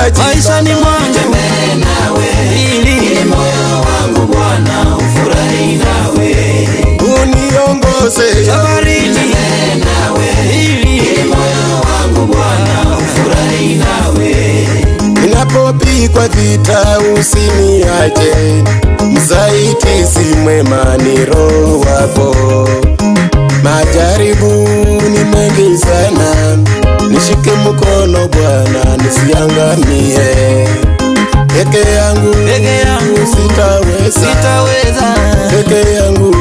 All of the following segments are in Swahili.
Nakuhitaji maishani mwangu, ili moyo wangu Bwana ufurahi nawe, uniongoze safarini, ili moyo wangu Bwana ufurahi nawe. Ninapopigwa vita usiniache, msaidizi mwema ni Roho wako. Majaribu ni mengi sana, nishike mkono Bwana nisiangamie. Peke yangu sitaweza, peke yangu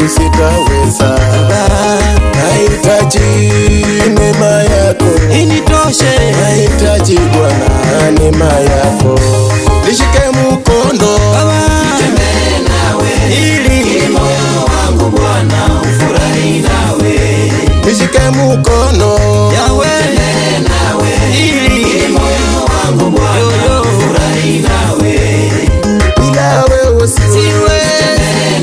sitaweza. Nahitaji neema yako initoshe, nahitaji Bwana neema yako. Nishike mkono nitembee nawe, ili moyo wangu Bwana ufurahi nawe. Nishike mkono Yahweh, nawe, ili moyo wangu Bwana ufurahi nawe. Bila wewe siwezi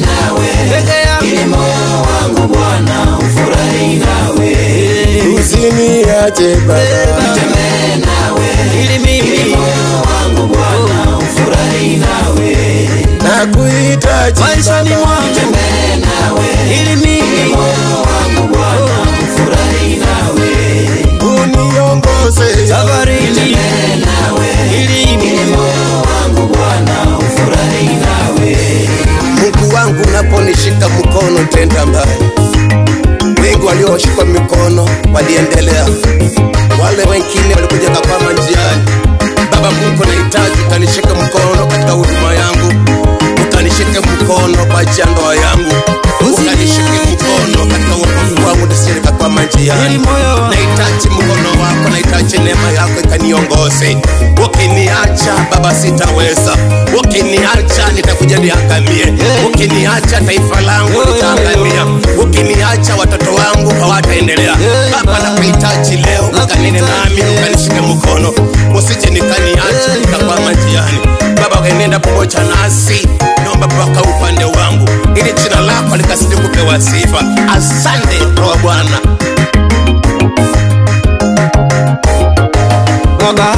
nawe, peke yangu moyo wangu Bwana ufurahi nawe. Usiniache Baba, nitembee nawe, ili mimi moyo wangu Bwana ufurahi nawe. Nakuhitaji maishani mwangu, nitembee nawe, ili mimi moyo wangu Bwana ufurahi nawe. Uniongoze safarini, nawe, ili mimi moyo wangu Bwana ufurahi nawe. Mungu wangu unaponishika mkono tenda mbali. Wengi walioshikwa mikono waliendelea, wale wengine walikuja kama njiani. Baba Mungu, nahitaji kanishike mkono katika huduma yangu, ukanishike mkono kwa ndoa yangu, ukanishike mkono katika wokovu wangu nisije kwa njiani. Nahitaji mkono wako, nahitaji neema yako ikaniongoze. Ukiniacha Baba sitaweza, ukiniacha nitakuja niangamie, ukiniacha taifa langu litaangamia, ukiniacha watoto wangu hawataendelea. Baba nakuhitaji leo, ukanene nami, ukanishike mkono, usije nikaniacha nikakwama njiani. Baba ukanenda pamoja nasi, naomba mpaka upande wangu, ili jina lako likazidi kupewa sifa. Asante Roho Bwana. Baba,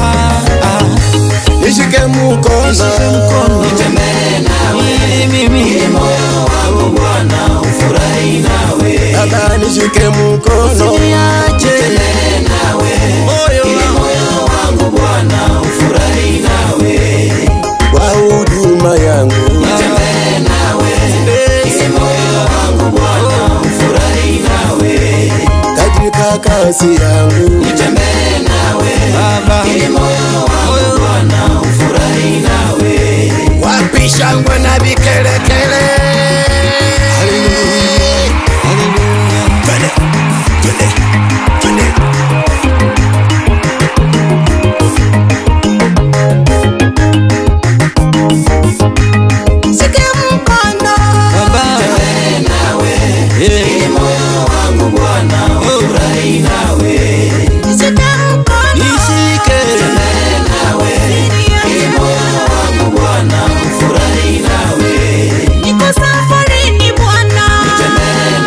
nishike mkono, nitembee nawe, ili mimi moyo wangu Bwana ufurahi nawe. Baba nishike mkono, nitembee nawe, moyo wangu Bwana ufurahi nawe. Kwa huduma yangu nitembee nawe, moyo wangu Bwana ufurahi nawe. Katika kazi yangu nitembee nawe, Baba, moyo wangu Bwana ufurahi nawe. Wapi shangwe na vikelekele? haleluya, Twende, twende, twende. Shike mkono Baba, nawe, moyo wangu Bwana ufurahi nawe. shike mkono nishike Nawe, moyo wangu Bwana ufurahi nawe. niko safarini Bwana,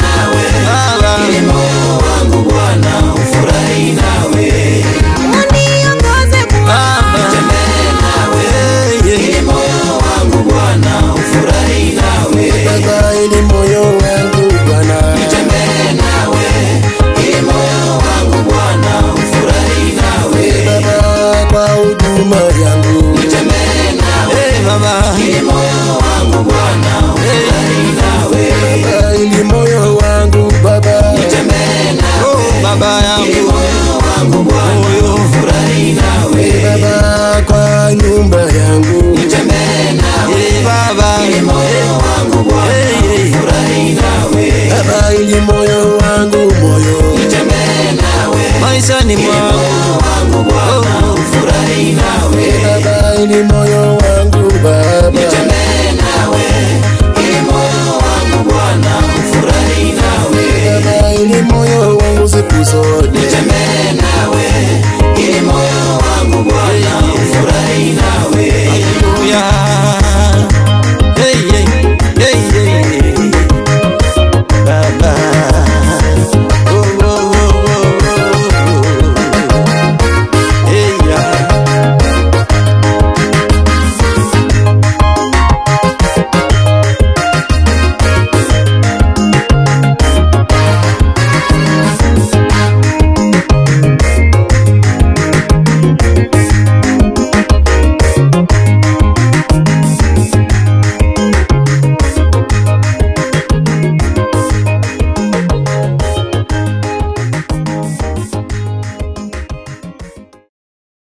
Nawe, Baba, moyo wangu Bwana ufurahi nawe. uniongoze Bwana, Nawe, moyo wangu Bwana ufurahi nawe. Baba ili moyo wangu Bwana nawe, moyo wangu Bwana ufurahi nawe. Baba kwa huduma yangu Baba, moyo wangu Bwana ufurahi nawe. Baba ili moyo wangu Baba Baba yangu, moyo wangu Bwana ufurahi nawe. Baba kwa nyumba yangu Baba, moyo wangu Bwana ufurahi nawe. Baba ili moyo wangu maishani mwangu, wangu Bwana ufurahi nawe. Baba ili moyo wangu Baba nawe, moyo wangu Bwana ufurahi nawe. Baba ili moyo wangu siku zote